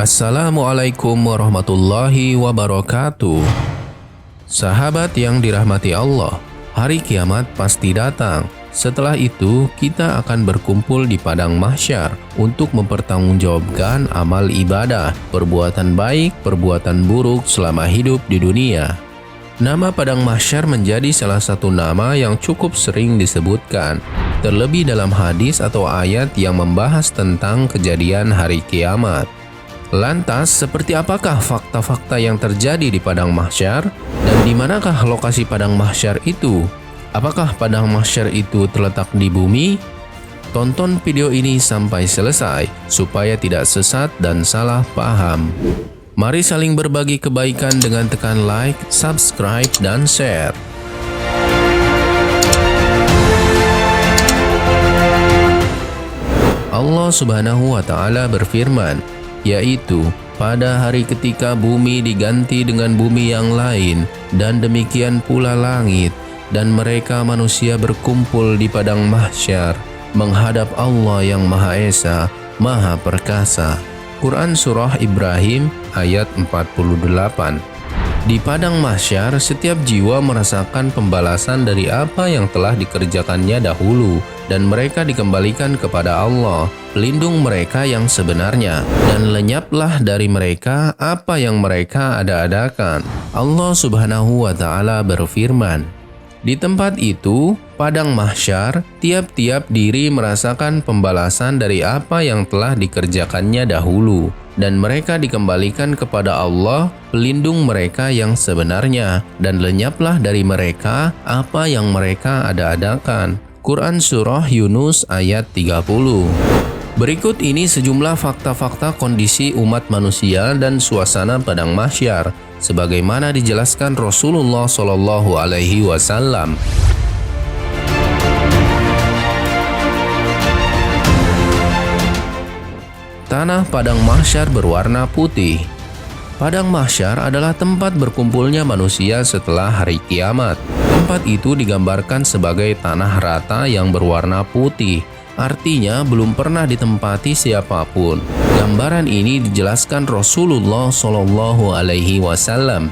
Assalamualaikum warahmatullahi wabarakatuh. Sahabat yang dirahmati Allah, hari kiamat pasti datang. Setelah itu, kita akan berkumpul di padang mahsyar untuk mempertanggungjawabkan amal ibadah, perbuatan baik, perbuatan buruk selama hidup di dunia. Nama padang mahsyar menjadi salah satu nama yang cukup sering disebutkan, terlebih dalam hadis atau ayat yang membahas tentang kejadian hari kiamat. Lantas, seperti apakah fakta-fakta yang terjadi di padang mahsyar? Dan di manakah lokasi padang mahsyar itu? Apakah padang mahsyar itu terletak di bumi? Tonton video ini sampai selesai, supaya tidak sesat dan salah paham. Mari saling berbagi kebaikan dengan tekan like, subscribe, dan share. Allah Subhanahu wa Ta'ala berfirman, yaitu pada hari ketika bumi diganti dengan bumi yang lain, dan demikian pula langit, dan mereka manusia berkumpul di padang mahsyar menghadap Allah yang Maha Esa, Maha Perkasa. Quran Surah Ibrahim ayat 48. Di padang mahsyar, setiap jiwa merasakan pembalasan dari apa yang telah dikerjakannya dahulu, dan mereka dikembalikan kepada Allah, pelindung mereka yang sebenarnya, dan lenyaplah dari mereka apa yang mereka ada-adakan. Allah Subhanahu wa Ta'ala berfirman, di tempat itu, padang mahsyar, tiap-tiap diri merasakan pembalasan dari apa yang telah dikerjakannya dahulu, dan mereka dikembalikan kepada Allah, pelindung mereka yang sebenarnya, dan lenyaplah dari mereka apa yang mereka ada-adakan. Quran Surah Yunus ayat 30. Berikut ini sejumlah fakta-fakta kondisi umat manusia dan suasana padang mahsyar, sebagaimana dijelaskan Rasulullah Shallallahu Alaihi Wasallam. Tanah padang mahsyar berwarna putih. Padang mahsyar adalah tempat berkumpulnya manusia setelah hari kiamat. Tempat itu digambarkan sebagai tanah rata yang berwarna putih, artinya belum pernah ditempati siapapun. Gambaran ini dijelaskan Rasulullah Shallallahu Alaihi Wasallam.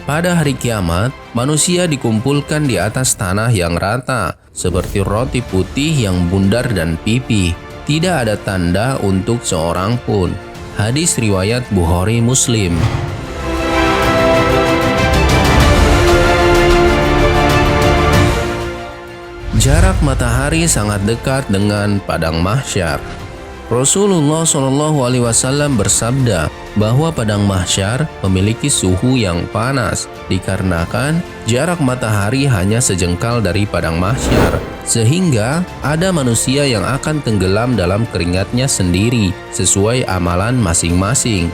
Pada hari kiamat, manusia dikumpulkan di atas tanah yang rata, seperti roti putih yang bundar dan pipih. Tidak ada tanda untuk seorang pun. Hadis riwayat Bukhari Muslim. Jarak matahari sangat dekat dengan padang mahsyar. Rasulullah SAW bersabda bahwa padang mahsyar memiliki suhu yang panas dikarenakan jarak matahari hanya sejengkal dari padang mahsyar, sehingga ada manusia yang akan tenggelam dalam keringatnya sendiri sesuai amalan masing-masing.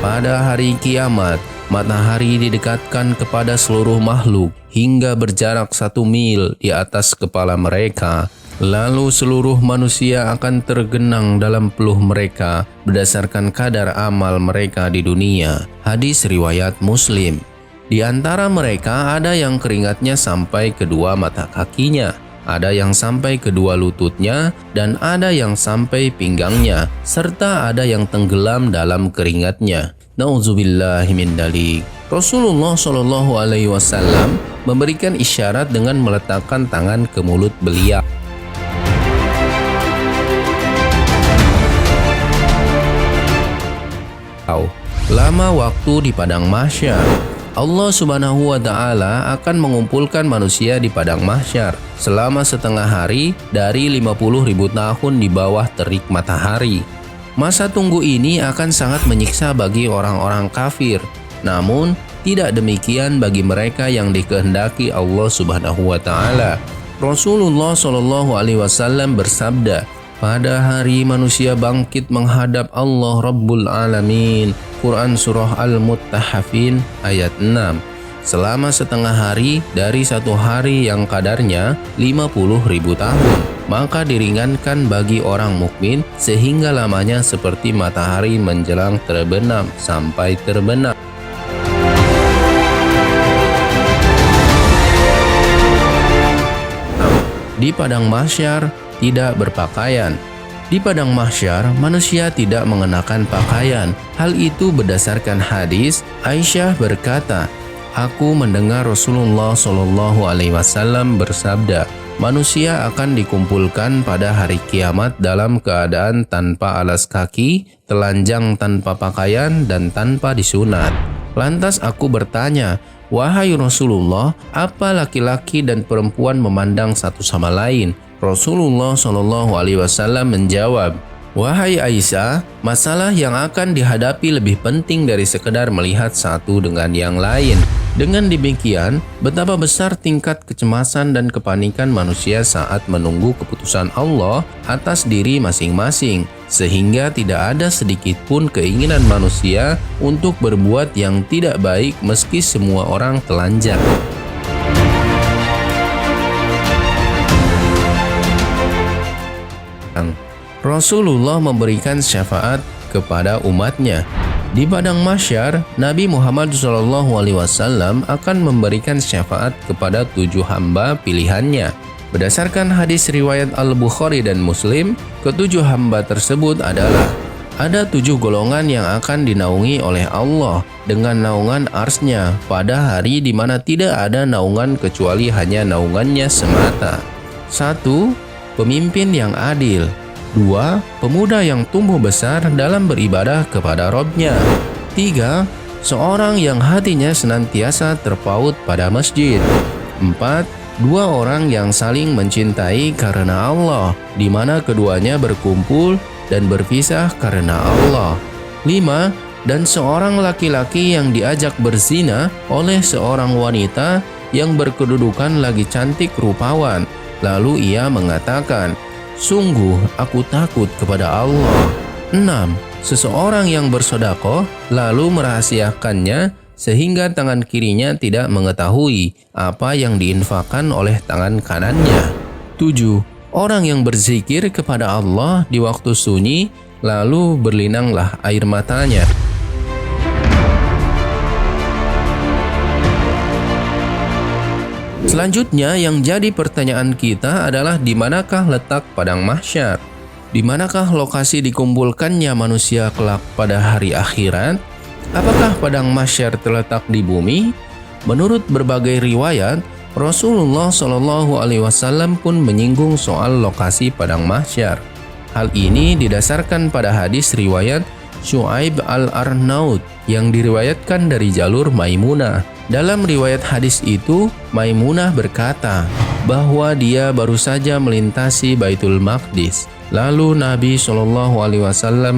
Pada hari kiamat, matahari didekatkan kepada seluruh makhluk hingga berjarak 1 mil di atas kepala mereka. Lalu seluruh manusia akan tergenang dalam peluh mereka berdasarkan kadar amal mereka di dunia. Hadis riwayat Muslim. Di antara mereka ada yang keringatnya sampai kedua mata kakinya, ada yang sampai kedua lututnya, dan ada yang sampai pinggangnya, serta ada yang tenggelam dalam keringatnya. Nauzubillahi min dzalik. Rasulullah Shallallahu Alaihi Wasallam memberikan isyarat dengan meletakkan tangan ke mulut beliau. Lama waktu di padang mahsyar. Allah Subhanahu wa Ta'ala akan mengumpulkan manusia di padang mahsyar selama setengah hari dari 50.000 tahun di bawah terik matahari. Masa tunggu ini akan sangat menyiksa bagi orang-orang kafir. Namun, tidak demikian bagi mereka yang dikehendaki Allah Subhanahu wa Ta'ala. Rasulullah Shallallahu Alaihi Wasallam bersabda, pada hari manusia bangkit menghadap Allah Rabbul Alamin. Quran Surah Al-Muttahafin ayat 6. Selama setengah hari dari satu hari yang kadarnya 50.000 tahun, maka diringankan bagi orang mukmin sehingga lamanya seperti matahari menjelang terbenam sampai terbenam. Di padang mahsyar tidak berpakaian. Di padang mahsyar, manusia tidak mengenakan pakaian. Hal itu berdasarkan hadis Aisyah berkata, "Aku mendengar Rasulullah Shallallahu Alaihi Wasallam bersabda, manusia akan dikumpulkan pada hari kiamat dalam keadaan tanpa alas kaki, telanjang tanpa pakaian, dan tanpa disunat." Lantas aku bertanya, "Wahai Rasulullah, apa laki-laki dan perempuan memandang satu sama lain?" Rasulullah Shallallahu Alaihi Wasallam menjawab, "Wahai Aisyah, masalah yang akan dihadapi lebih penting dari sekedar melihat satu dengan yang lain." Dengan demikian, betapa besar tingkat kecemasan dan kepanikan manusia saat menunggu keputusan Allah atas diri masing-masing, sehingga tidak ada sedikit pun keinginan manusia untuk berbuat yang tidak baik meski semua orang telanjang. Rasulullah memberikan syafaat kepada umatnya. Di padang mahsyar, Nabi Muhammad SAW akan memberikan syafaat kepada 7 hamba pilihannya. Berdasarkan hadis riwayat Al-Bukhari dan Muslim, ke-7 hamba tersebut adalah: ada 7 golongan yang akan dinaungi oleh Allah dengan naungan arsy-Nya pada hari di mana tidak ada naungan kecuali hanya naungannya semata. 1. Pemimpin yang adil. 2. Pemuda yang tumbuh besar dalam beribadah kepada Rabb-Nya. 3. Seorang yang hatinya senantiasa terpaut pada masjid. 4. 2 orang yang saling mencintai karena Allah, di mana keduanya berkumpul dan berpisah karena Allah. 5. Dan seorang laki-laki yang diajak berzina oleh seorang wanita yang berkedudukan lagi cantik rupawan, lalu ia mengatakan, "Sungguh aku takut kepada Allah." 6. Seseorang yang bersedekah lalu merahasiakannya sehingga tangan kirinya tidak mengetahui apa yang diinfakkan oleh tangan kanannya. 7. Orang yang berzikir kepada Allah di waktu sunyi lalu berlinanglah air matanya. Selanjutnya yang jadi pertanyaan kita adalah di manakah letak padang mahsyar? Di manakah lokasi dikumpulkannya manusia kelak pada hari akhirat? Apakah padang mahsyar terletak di bumi? Menurut berbagai riwayat, Rasulullah Shallallahu Alaihi Wasallam pun menyinggung soal lokasi padang mahsyar. Hal ini didasarkan pada hadis riwayat Syu'aib al-Arnaud yang diriwayatkan dari jalur Maimunah. Dalam riwayat hadis itu, Maimunah berkata bahwa dia baru saja melintasi Baitul Maqdis. Lalu Nabi SAW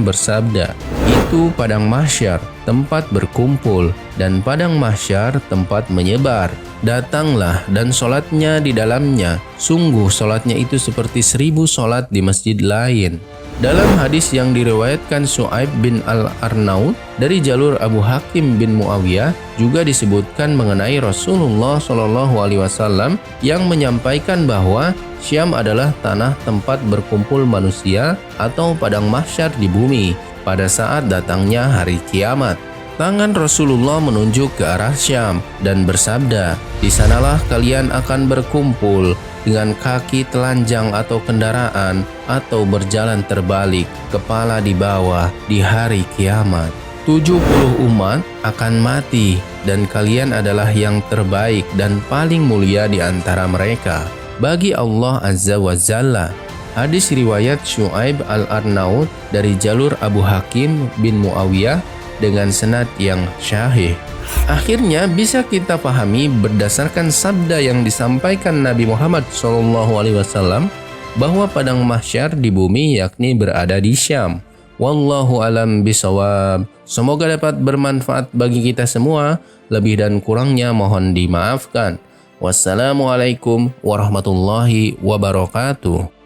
bersabda, "Itu padang mahsyar, tempat berkumpul, dan padang mahsyar, tempat menyebar. Datanglah dan sholatnya di dalamnya. Sungguh sholatnya itu seperti 1000 sholat di masjid lain." Dalam hadis yang diriwayatkan Syu'aib bin al-Arnaud dari jalur Abu Hakim bin Muawiyah juga disebutkan mengenai Rasulullah SAW yang menyampaikan bahwa Syam adalah tanah tempat berkumpul manusia atau padang mahsyar di bumi pada saat datangnya hari kiamat. Tangan Rasulullah menunjuk ke arah Syam dan bersabda, "Di sanalah kalian akan berkumpul dengan kaki telanjang atau kendaraan atau berjalan terbalik, kepala di bawah di hari kiamat. 70 umat akan mati dan kalian adalah yang terbaik dan paling mulia di antara mereka bagi Allah Azza wa Jalla." Hadis riwayat Syu'aib al-Arnaud dari jalur Abu Hakim bin Muawiyah dengan sanad yang syahih. Akhirnya bisa kita pahami berdasarkan sabda yang disampaikan Nabi Muhammad SAW bahwa padang mahsyar di bumi yakni berada di Syam. Wallahu alam bisawab. Semoga dapat bermanfaat bagi kita semua. Lebih dan kurangnya mohon dimaafkan. Wassalamualaikum warahmatullahi wabarakatuh.